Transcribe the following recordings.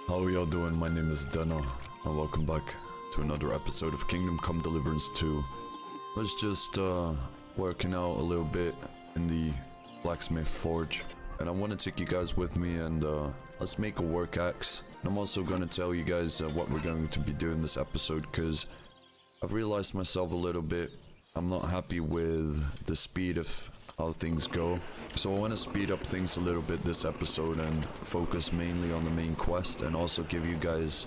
How y'all doing? My name is Deno, and welcome back to another episode of Kingdom Come Deliverance 2. Was just working out a little bit in the blacksmith forge, and I want to take you guys with me and let's make a work axe. And I'm also going to tell you guys what we're going to be doing this episode, because I've realized myself a little bit. I'm not happy with the speed of how things go, so I want to speed up things a little bit this episode and focus mainly on the main quest, and also give you guys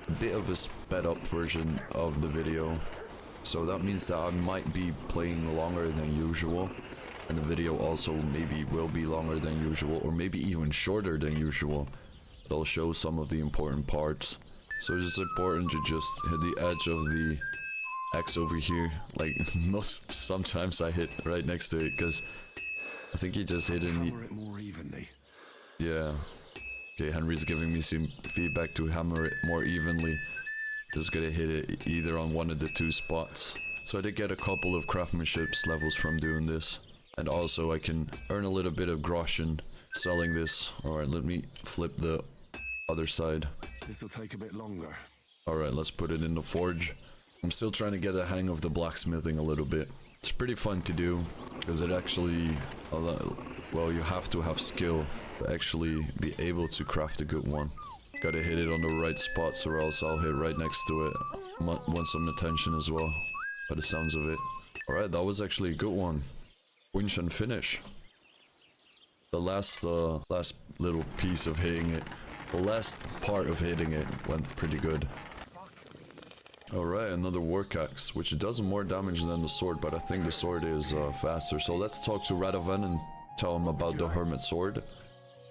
a bit of a sped up version of the video. So that means that I might be playing longer than usual, and the video also maybe will be longer than usual, or maybe even shorter than usual, but I'll show some of the important parts. So it's just important to just hit the edge of the X over here, like most sometimes I hit right next to it, because I think he just hit in the hammer it more evenly. Yeah. Okay, Henry's giving me some feedback to hammer it more evenly. Just gonna hit it either on one of the two spots. So I did get a couple of craftsmanship levels from doing this, and also I can earn a little bit of groschen selling this. Alright, let me flip the other side. This'll take a bit longer. Alright, let's put it in the forge. I'm still trying to get a hang of the blacksmithing a little bit. It's pretty fun to do, because it actually, well, you have to have skill to actually be able to craft a good one. Gotta hit it on the right spots, or else I'll hit right next to it. Want some attention as well, by the sounds of it. Alright, that was actually a good one. Winch and finish. The last little piece of hitting it, the last part of hitting it went pretty good. Alright, another work axe, which does more damage than the sword, but I think the sword is faster. So let's talk to Radovan and tell him about the hermit sword.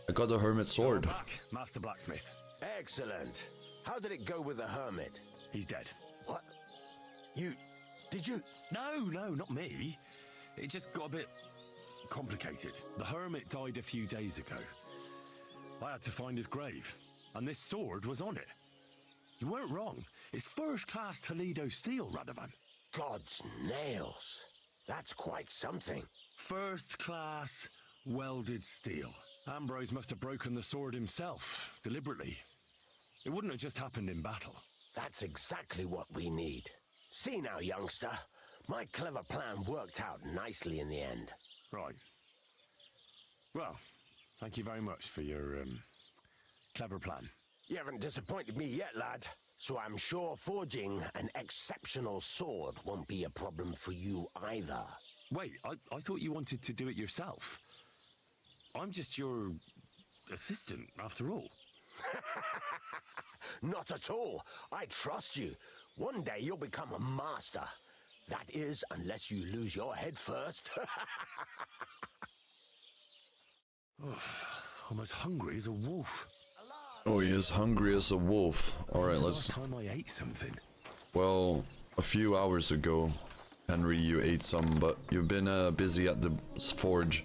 I got the hermit sword. Back, Master Blacksmith. Excellent. How did it go with the hermit? He's dead. What? Did you? No, not me. It just got a bit complicated. The hermit died a few days ago. I had to find his grave, and this sword was on it. You weren't wrong. It's first-class Toledo steel, Radovan. God's nails. That's quite something. First-class welded steel. Ambrose must have broken the sword himself, deliberately. It wouldn't have just happened in battle. That's exactly what we need. See now, youngster. My clever plan worked out nicely in the end. Right. Well, thank you very much for your, clever plan. You haven't disappointed me yet, lad. So I'm sure forging an exceptional sword won't be a problem for you either. Wait, I thought you wanted to do it yourself. I'm just your assistant, after all. Not at all. I trust you. One day you'll become a master. That is, unless you lose your head first. I'm as hungry as a wolf. Oh, he is hungry as a wolf. Alright, let's... Last time I ate something. Well, a few hours ago, Henry, you ate some, but you've been busy at the forge.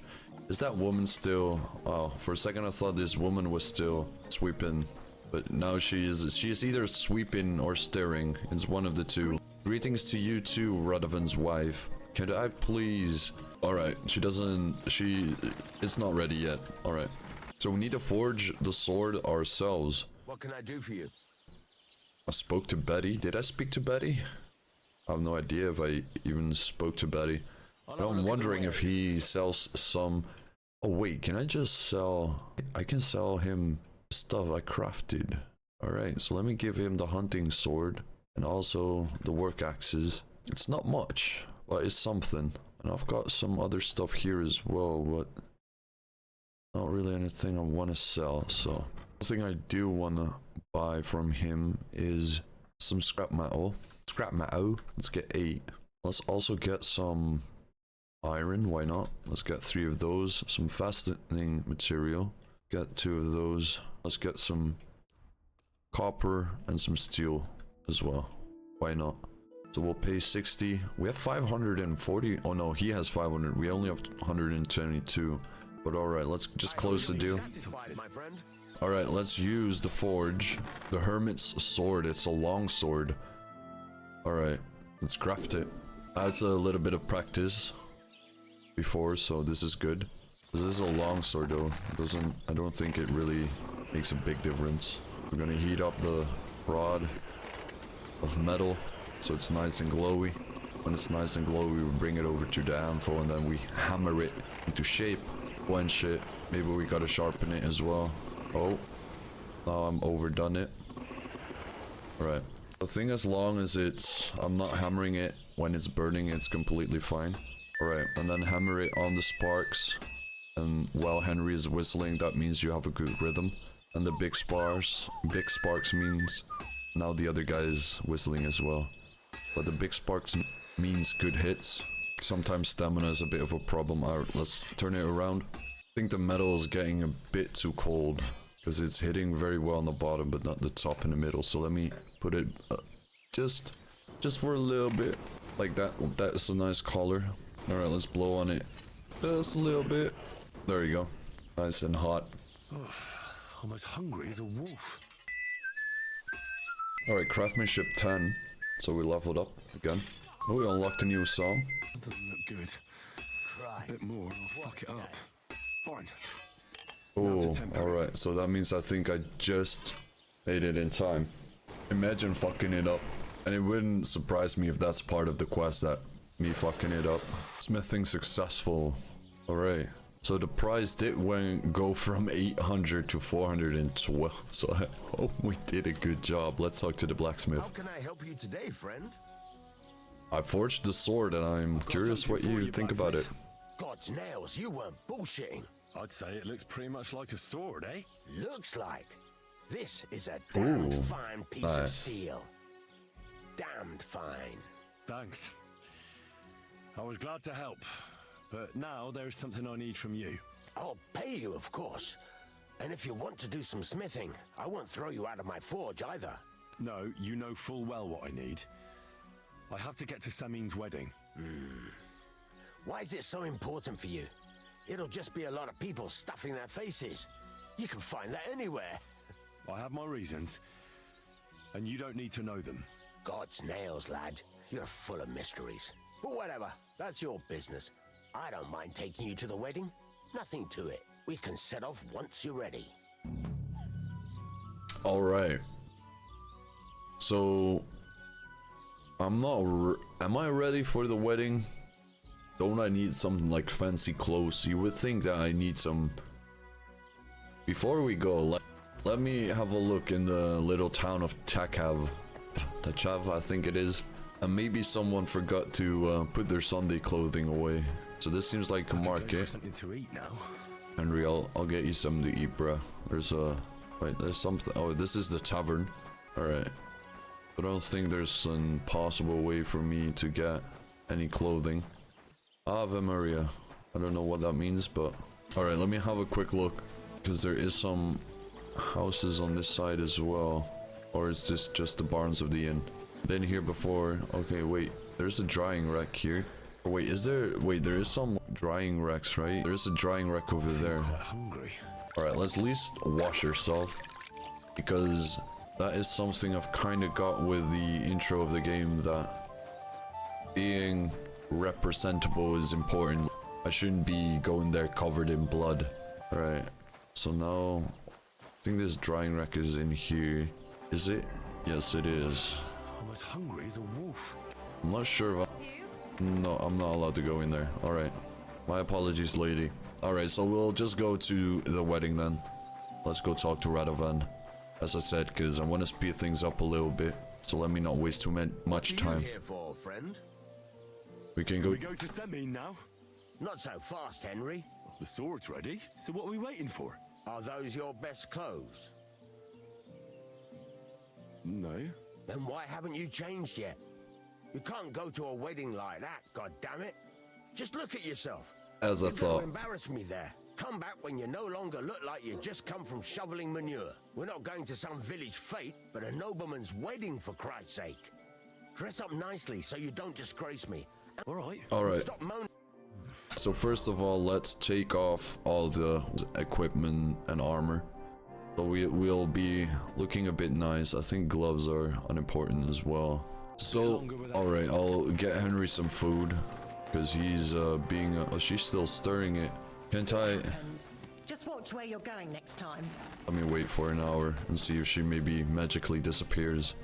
Is that woman still... Oh, for a second I thought this woman was still sweeping, but now she is either sweeping or stirring. It's one of the two. Greetings to you too, Radovan's wife. Can I please... Alright, it's not ready yet. Alright. So we need to forge the sword ourselves. What can I do for you? I spoke to Betty. Did I speak to Betty? I have no idea if I even spoke to Betty. I'm wondering if he sells some... Oh wait, can I just sell... I can sell him stuff I crafted. Alright, so let me give him the hunting sword. And also the work axes. It's not much, but it's something. And I've got some other stuff here as well, but... Not really anything I want to sell, so... The thing I do want to buy from him is some scrap metal. Scrap metal. Let's get 8. Let's also get some iron, why not? Let's get 3 of those. Some fastening material. Get 2 of those. Let's get some copper and some steel as well. Why not? So we'll pay 60. We have 540. Oh no, he has 500. We only have 122. But alright, let's just close the deal. Alright, let's use the forge. The hermit's sword. It's a long sword. Alright, let's craft it. That's a little bit of practice before, so this is good. This is a long sword though. I don't think it really makes a big difference. We're gonna heat up the rod of metal so it's nice and glowy. When it's nice and glowy, we bring it over to the anvil and then we hammer it into shape. Quench it. Maybe we gotta sharpen it as well. Oh, now I'm overdone it. Alright. I think as long as I'm not hammering it when it's burning, it's completely fine. Alright, and then hammer it on the sparks. And while Henry is whistling, that means you have a good rhythm. And the big sparks means now the other guy is whistling as well. But the big sparks means good hits. Sometimes stamina is a bit of a problem. Alright, let's turn it around. I think the metal is getting a bit too cold because it's hitting very well on the bottom but not the top in the middle. So let me put it just for a little bit like that. That's a nice color. Alright, let's blow on it just a little bit. There you go. Nice and hot. Oh, I'm as hungry as a wolf. Alright, craftsmanship 10. So we leveled up again. Oh, we unlocked a new song. That doesn't look good. A bit more and I'll fuck it up. Fine. Oh, alright. So that means I think I just made it in time. Imagine fucking it up. And it wouldn't surprise me if that's part of the quest, that me fucking it up. Smithing successful. Alright. So the price did go from 800 to 412. So I hope we did a good job. Let's talk to the blacksmith. How can I help you today, friend? I forged the sword and I'm curious what you think about it. God's nails, you weren't bullshitting. I'd say it looks pretty much like a sword, eh? Looks like. This is a damned Ooh, fine piece of steel. Damned fine. Thanks. I was glad to help. But now there's something I need from you. I'll pay you, of course. And if you want to do some smithing, I won't throw you out of my forge either. No, you know full well what I need. I have to get to Samin's wedding. Why is it so important for you? It'll just be a lot of people stuffing their faces. You can find that anywhere. I have my reasons, and you don't need to know them. God's nails, lad. You're full of mysteries. But whatever, that's your business. I don't mind taking you to the wedding. Nothing to it. We can set off once you're ready. Alright. So am I ready for the wedding? Don't I need something like fancy clothes? You would think that I need some. Before we go, let me have a look in the little town of Tachav, I think it is. And maybe someone forgot to put their Sunday clothing away. So this seems like a market. Something to eat now. Henry, I'll get you something to eat, bruh. There's something. Oh, this is the tavern. Alright. But I don't think there's an possible way for me to get any clothing. Ave Maria. I don't know what that means, but... Alright, let me have a quick look. Because there is some houses on this side as well. Or is this just the barns of the inn? Been here before. Okay, wait. There's a drying rack here. Or wait, is there... Wait, there is some drying racks, right? There's a drying rack over there. Quite hungry. Alright, let's at least wash yourself. Because that is something I've kind of got with the intro of the game, that being representable is important. I shouldn't be going there covered in blood. Alright, so now I think this drying rack is in here. Is it? Yes, it is. I'm as hungry as a wolf. I'm not sure if No, I'm not allowed to go in there. Alright. My apologies, lady. Alright, so we'll just go to the wedding then. Let's go talk to Radovan. As I said, because I want to speed things up a little bit. So let me not waste too much time. What are you here for, friend? We can go... We go to Samin now? Not so fast, Henry. The sword's ready, so what are we waiting for? Are those your best clothes? No. Then why haven't you changed yet? You can't go to a wedding like that, goddammit. Just look at yourself. As I You're thought. gonna embarrass me there. Come back when you no longer look like you just come from shoveling manure. We're not going to some village fete, but a nobleman's wedding, for Christ's sake. Dress up nicely so you don't disgrace me. All right. Alright. Stop moaning. So first of all, let's take off all the equipment and armor. So we'll be looking a bit nice. I think gloves are unimportant as well. So, alright, I'll get Henry some food. Because he's being... she's still stirring it. Can't I... Just what watch where you're going next time. Let me wait for an hour and see if she maybe magically disappears.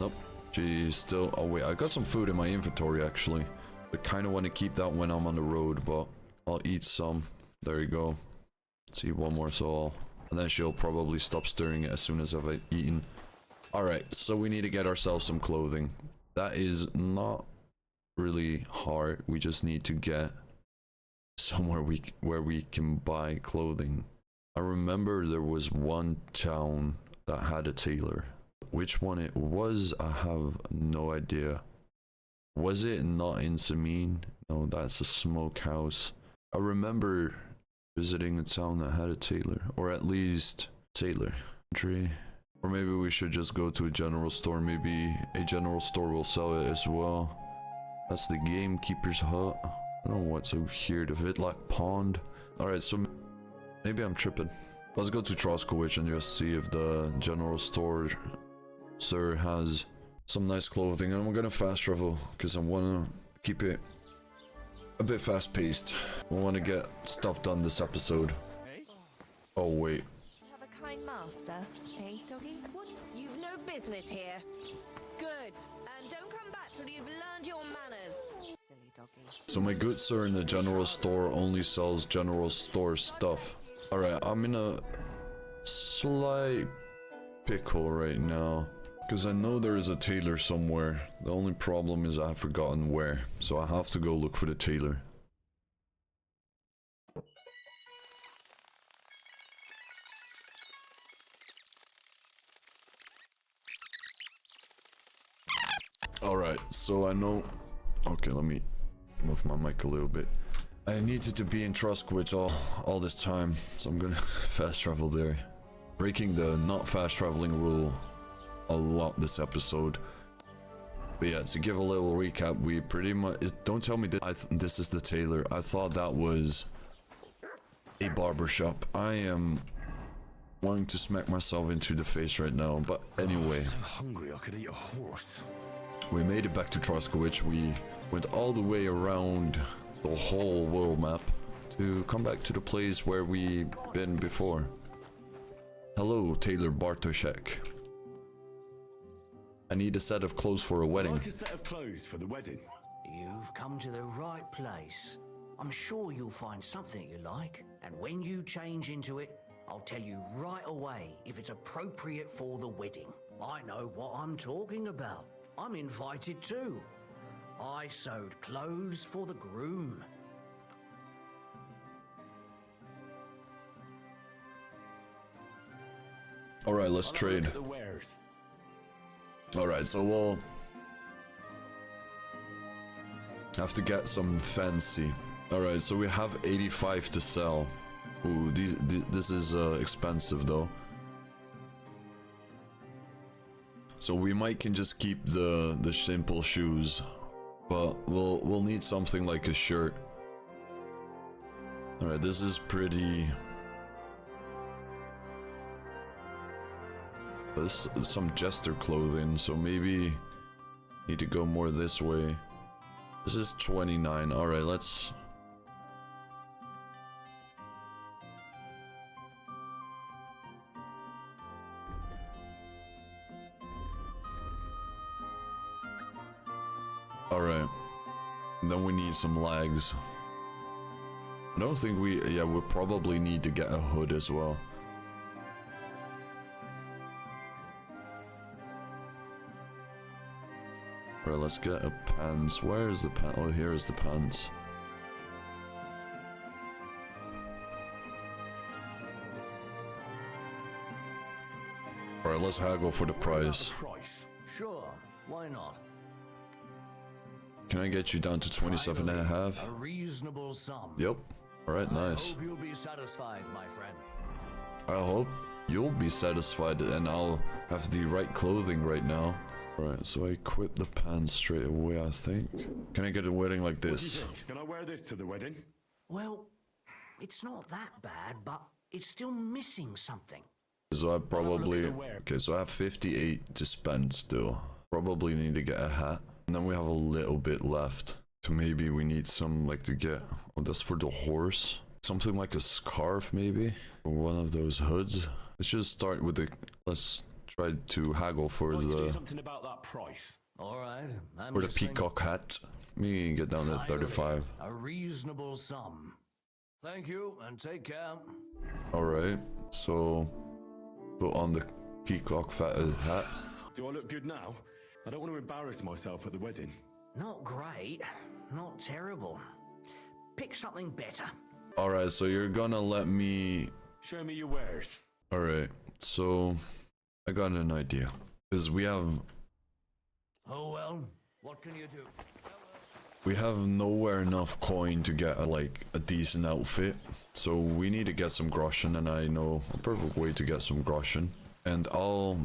Nope. She's still... Oh wait, I got some food in my inventory actually. I kind of want to keep that when I'm on the road, but I'll eat some. There you go. Let's eat one more so and then she'll probably stop stirring it as soon as I've eaten. Alright, so we need to get ourselves some clothing. That is not really hard. We just need to get somewhere where we can buy clothing. I remember there was one town that had a tailor. Which one it was, I have no idea. Was it not in Samine? No, that's a smokehouse. I remember visiting a town that had a tailor, or at least tailor. Or maybe we should just go to a general store. Maybe a general store will sell it as well. That's the gamekeeper's hut. I don't know what's out here. The Vidlac Pond. Alright, so maybe I'm tripping. Let's go to Troskowicz and just see if the general store sir has some nice clothing. And I'm gonna fast travel because I wanna keep it a bit fast paced. I wanna get stuff done this episode. Oh wait. Have a kind master, eh, doggy? What? You've no business here. Good. And don't come back till you've learned your manners. Silly doggy. So my good sir in the general store only sells general store stuff. Alright, I'm in a slight pickle right now. Because I know there is a tailor somewhere. The only problem is I've forgotten where. So I have to go look for the tailor. Alright, so I know... Okay, let me move my mic a little bit. I needed to be in Troskowicz all this time, so I'm gonna fast travel there. Breaking the not fast traveling rule a lot this episode. But yeah, to give a little recap, we pretty much... Don't tell me that this is the tailor. I thought that was a barbershop. I am wanting to smack myself into the face right now, but anyway. I'm so hungry I could eat a horse. We made it back to Troskowicz. We went all the way around the whole world map to come back to the place where we've been before. Hello, Tailor Bartoszek. I need a set of clothes for a wedding. Like a set of clothes for the wedding. You've come to the right place. I'm sure you'll find something you like, and when you change into it, I'll tell you right away if it's appropriate for the wedding. I know what I'm talking about. I'm invited too. I sewed clothes for the groom. Alright, let's I'll trade. look at the wares. Alright, so we'll have to get some fancy. Alright, so we have 85 to sell. Ooh, this is expensive though. So we might can just keep the simple shoes, but we'll need something like a shirt. Alright, this is pretty... This is some jester clothing, so maybe need to go more this way. This is 29. Alright, let's... Alright. Then we need some legs. I don't think we... Yeah, we'll probably need to get a hood as well. Alright, let's get a pants. Where is the pants? Oh, here is the pants. Alright, let's haggle for the price. Sure, why not? Can I get you down to 27 and a half? A reasonable sum. Yep. Alright, nice. I hope you'll be satisfied, my friend. I hope you'll be satisfied and I'll have the right clothing right now. Alright, so I equip the pants straight away, I think. Can I get a wedding like this? What do you think? Can I wear this to the wedding? Well, it's not that bad, but it's still missing something. So I probably... Okay, so I have 58 to spend still. Probably need to get a hat. And then we have a little bit left. So maybe we need some, like, to get... Oh, that's for the horse. something like a scarf maybe, or one of those hoods. Let's just start with the, let's try to haggle for I'd like to do the something about that price. All right. I'm for the listening. peacock hat. Me get down to 35. A reasonable sum. Thank you, and take care. All right, so put on the peacock hat. Do I look good now? I don't want to embarrass myself at the wedding. Not great, not terrible. Pick something better. All right, so you're gonna let me. Show me your wares. All right, so I got an idea because we have Oh, what can you do? nowhere enough coin to get a decent outfit, so we need to get some groschen, and I know a perfect way to get some groschen. And I'll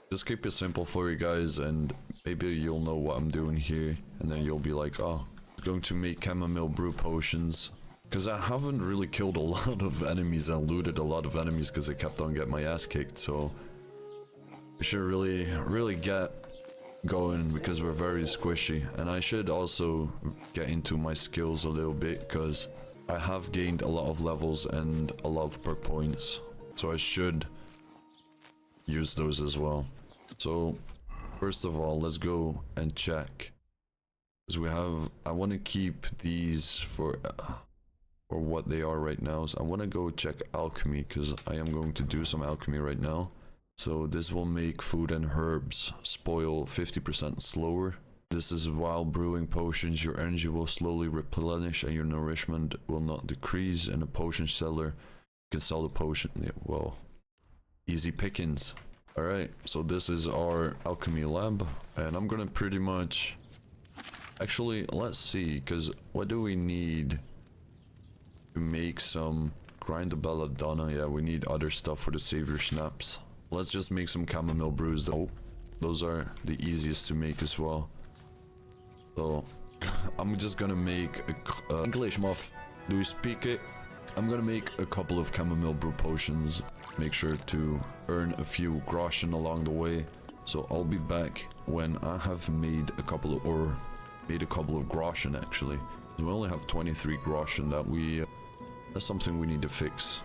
just keep it simple for you guys, and maybe you'll know what I'm doing here, and then you'll be like, oh, I'm going to make chamomile brew potions. Because I haven't really killed a lot of enemies and looted a lot of enemies because I kept on getting my ass kicked, so we should really get going because we're very squishy. And I should also get into my skills a little bit because I have gained a lot of levels and a lot of perk points, so I should use those as well. So first of all, let's go and check, because I want to keep these for what they are right now. So I want to go check alchemy because I am going to do some alchemy right now. So this will make food and herbs spoil 50% slower. This is while brewing potions, your energy will slowly replenish and your nourishment will not decrease. In a potion seller, you can sell the potion. Yeah, well, easy pickings. Alright, so this is our alchemy lab, and I'm gonna pretty much... Actually, let's see, because what do we need to make some... Grind the belladonna? Yeah, we need other stuff for the savior snaps. Let's just make some chamomile brews though. Those are the easiest to make as well. So, I'm just gonna make a... English muff, do you speak it? I'm gonna make a couple of chamomile brew potions. Make sure to earn a few groschen along the way. So I'll be back when I have made a couple of, groschen actually. We only have 23 groschen that that's something we need to fix.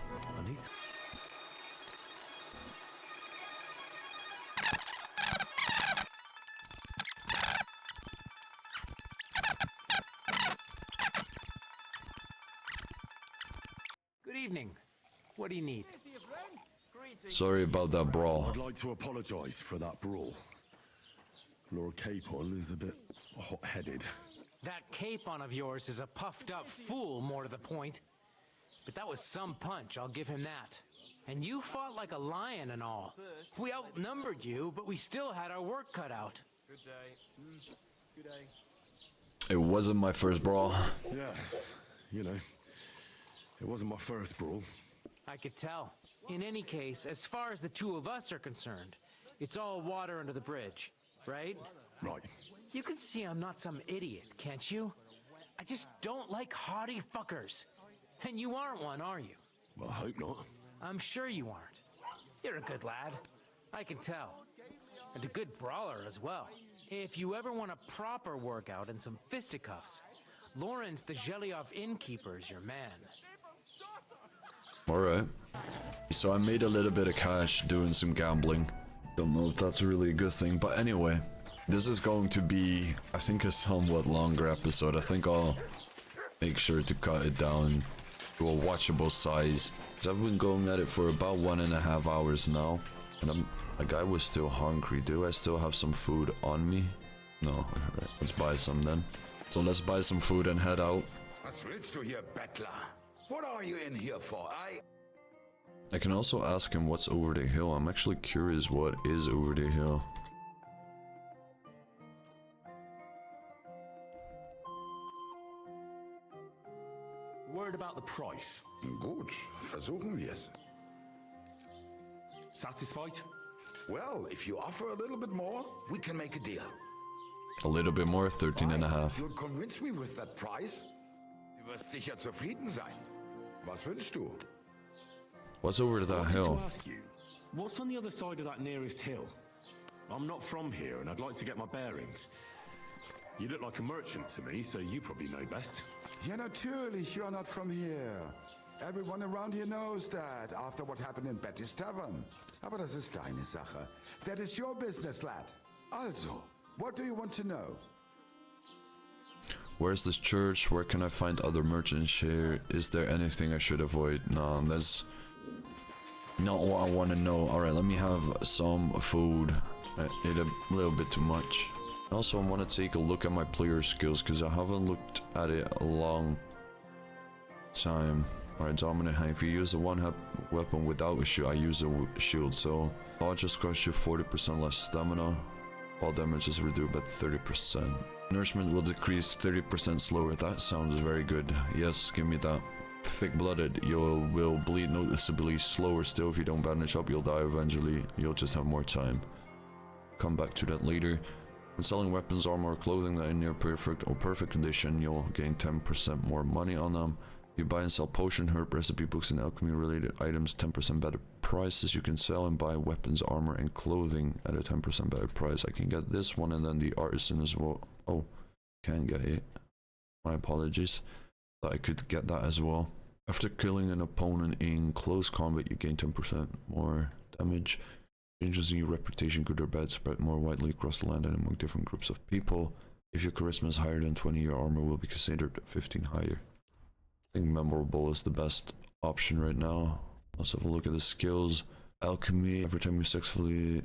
Good evening. What do you need? Sorry about that brawl. I'd like to apologise for that brawl. Lord Capon is a bit hot-headed. That capon of yours is a puffed up fool, more to the point. But that was some punch, I'll give him that. And you fought like a lion and all. We outnumbered you, but we still had our work cut out. Good day. Good day. It wasn't my first brawl. Yeah, you know, it wasn't my first brawl. I could tell. In any case, as far as the two of us are concerned, it's all water under the bridge, right? Right. You can see I'm not some idiot, can't you? I just don't like haughty fuckers. And you aren't one, are you? Well, I hope not. I'm sure you aren't. You're a good lad. I can tell. And a good brawler as well. If you ever want a proper workout and some fisticuffs, Lawrence the Gelioff innkeeper is your man. Alright. So I made a little bit of cash doing some gambling. Don't know if that's really a good thing, but anyway. This is going to be, I think, a somewhat longer episode. I think I'll make sure to cut it down to a watchable size. Because I've been going at it for about 1.5 hours now. And I was still hungry. Do I still have some food on me? No. Alright, let's buy some then. So let's buy some food and head out. Was willst du hier, Bettler? What are you in here for? I can also ask him what's over the hill. I'm actually curious what is over the hill. Word about the price. Gut, versuchen wir's. Satisfied? Well, if you offer a little bit more, we can make a deal. A little bit more, 13.5. You'll convince me with that price? Du wirst sicher zufrieden sein. Was wünschst du? What's over to that I wanted hill? to ask you, what's on the other side of that nearest hill? I'm not from here, and I'd like to get my bearings. You look like a merchant to me, so you probably know best. Ja, natürlich, you're not from here. Everyone around here knows that, after what happened in Betty's Tavern. Aber das ist deine Sache. That is your business, lad. Also, what do you want to know? Where's this church? Where can I find other merchants here? Is there anything I should avoid? No, that's not what I want to know. Alright, let me have some food. I ate a little bit too much. Also, I want to take a look at my player skills because I haven't looked at it a long time. Alright, dominant hand. If you use a one-hit weapon without a shield, I use a shield, so I'll just cost you 40% less stamina. All damage is reduced by 30%. Nourishment will decrease 30% slower. That sounds very good. Yes, give me that. Thick-blooded, you will bleed noticeably slower still. If you don't bandage up, you'll die eventually. You'll just have more time. Come back to that later. When selling weapons, armor, or clothing that are in near perfect or perfect condition, you'll gain 10% more money on them. You buy and sell potion, herb, recipe books, and alchemy-related items, 10% better prices. You can sell and buy weapons, armor, and clothing at a 10% better price. I can get this one and then the artisan as well. Oh, can get it. My apologies. Thought I could get that as well. After killing an opponent in close combat, you gain 10% more damage. Changes in your reputation, good or bad, spread more widely across the land and among different groups of people. If your charisma is higher than 20, your armor will be considered 15 higher. I think memorable is the best option right now. Let's have a look at the skills. Alchemy, every time you successfully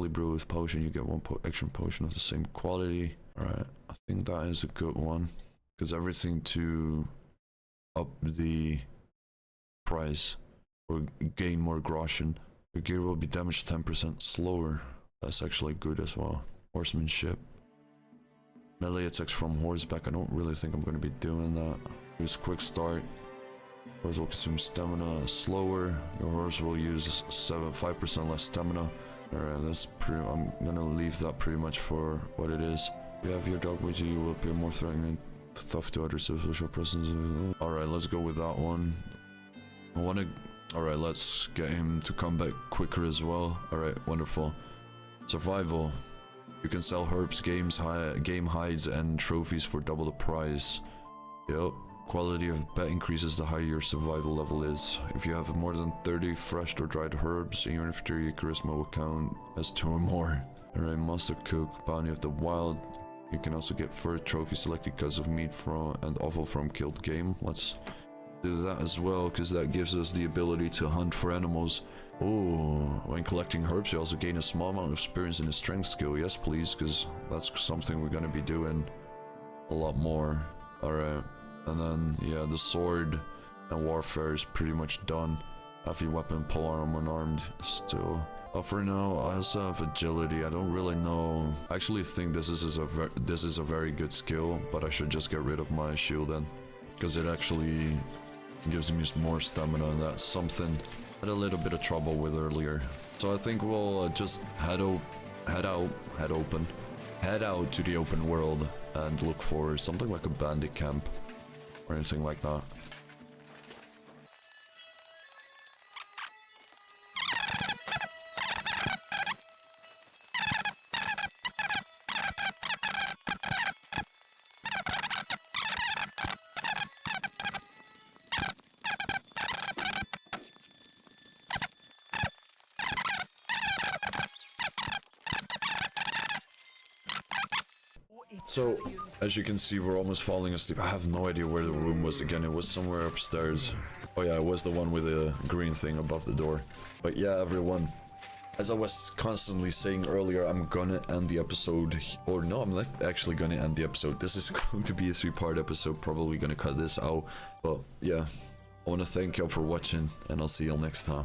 brew a potion, you get one extra potion of the same quality. Alright, I think that is a good one. Because everything to up the price or gain more groschen. Your gear will be damaged 10% slower. That's actually good as well. Horsemanship. Melee attacks from horseback. I don't really think I'm going to be doing that. Use quick start. Horse will consume stamina slower. Your horse will use 5% less stamina. Alright, that's pretty. I'm gonna leave that pretty much for what it is. If you have your dog with you, you will appear more threatening, tough to other social persons. Alright, let's go with that one. I want to. Alright, let's get him to come back quicker as well. Alright, wonderful. Survival. You can sell herbs, game hides, and trophies for double the price. Yep. Quality of bet increases the higher your survival level is. If you have more than 30 fresh or dried herbs in your inventory, your charisma will count as 2 or more. Alright, Monster Cook, Bounty of the Wild. You can also get fur trophy selected because of meat from and offal from killed game. Let's do that as well, because that gives us the ability to hunt for animals. Oh, when collecting herbs, you also gain a small amount of experience in the strength skill. Yes, please, because that's something we're going to be doing a lot more. Alright, and then, yeah, the sword and warfare is pretty much done. Heavy weapon, polearm, unarmed, still. For now, I also have agility. I don't really know. I actually think this is a very good skill, but I should just get rid of my shield then, because it actually gives me more stamina, and that's something I had a little bit of trouble with earlier. So I think we'll just head out to the open world and look for something like a bandit camp or anything like that. So, as you can see, we're almost falling asleep. I have no idea where the room was again. It was somewhere upstairs. Oh yeah, it was the one with the green thing above the door. But yeah, everyone, as I was constantly saying earlier, I'm gonna end the episode. Or no, I'm not actually gonna end the episode. This is going to be a 3-part episode. Probably gonna cut this out. But yeah, I want to thank y'all for watching, and I'll see y'all next time.